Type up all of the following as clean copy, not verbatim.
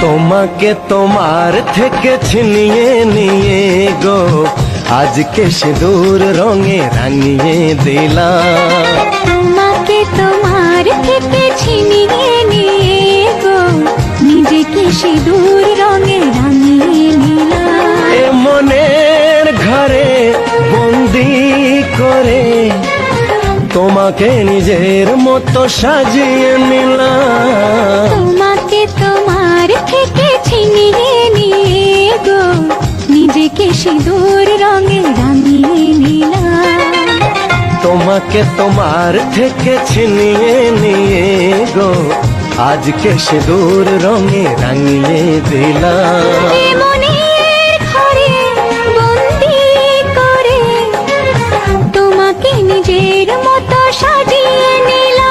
তোমাকে তোমার থেকে ছিনিয়ে নিয়ে গো আজকে সিঁদুর রঙে রাঙিয়ে দিলাম। তোমাকে তোমার থেকে ছিনিয়ে নিয়ে গো নিজেকে সিঁদুর রঙে রাঙিয়ে নিলাম। এ মনের ঘরে বন্দি করে তোমাকে নিজের মতো সাজিয়ে নিলাম। তোমাকে তোমার থেকে ছিনিয়ে নিয়ে গো নিজেকে সিঁদুর রঙে রাঙিয়ে নিলাম। তোমাকে তোমার থেকে ছিনিয়ে নিয়ে গো আজকে সিঁদুর রঙে রাঙিয়ে দিলাম। এ মনের ঘরে বন্দি করে তোমাকে নিজের মতো সাজিয়ে নিলাম।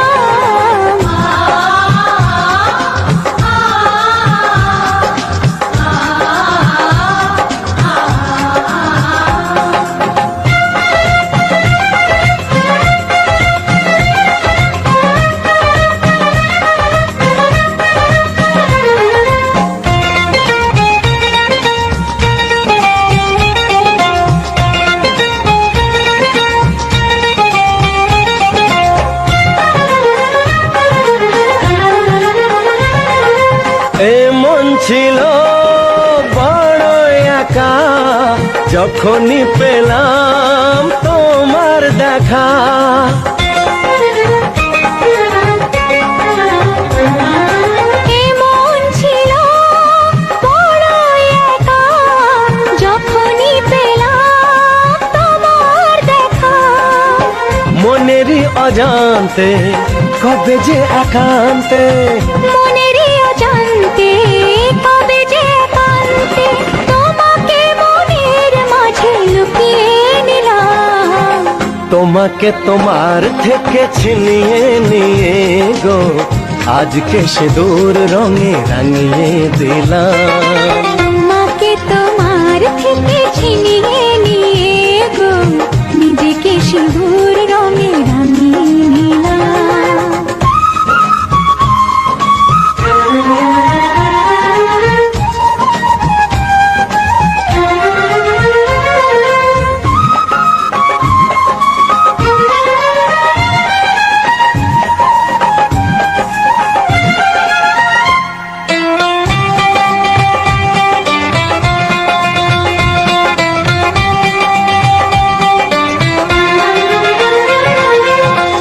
এমন ছিল বড় একা যখনই পেলাম তোমার দেখা। এমন ছিল বড় একা যখনই পেলাম তোমার দেখা। মনেরই অজান্তে কবে যে একান্তে, মনেরই অজান্তে কবে যে একান্তে তোমাকে মনের মাঝে লুকিয়ে নিলাম। তোমাকে তোমার থেকে ছিনিয়ে নিয়ে গো আজকে সিঁদুর রঙে রাঙিয়ে দিলাম। তোমাকে তোমার থেকে ছিনিয়ে নিয়ে গো নিজেকে সিঁদুর রঙে রাঙিয়ে নিলাম।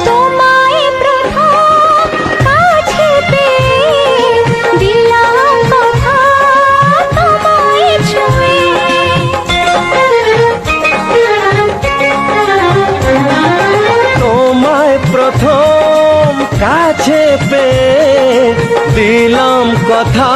তোমায় প্রথম কাছে পেয়ে দিলাম কথা তোমায় ছুঁয়ে। তোমায় প্রথম কাছে পেয়ে দিলাম কথা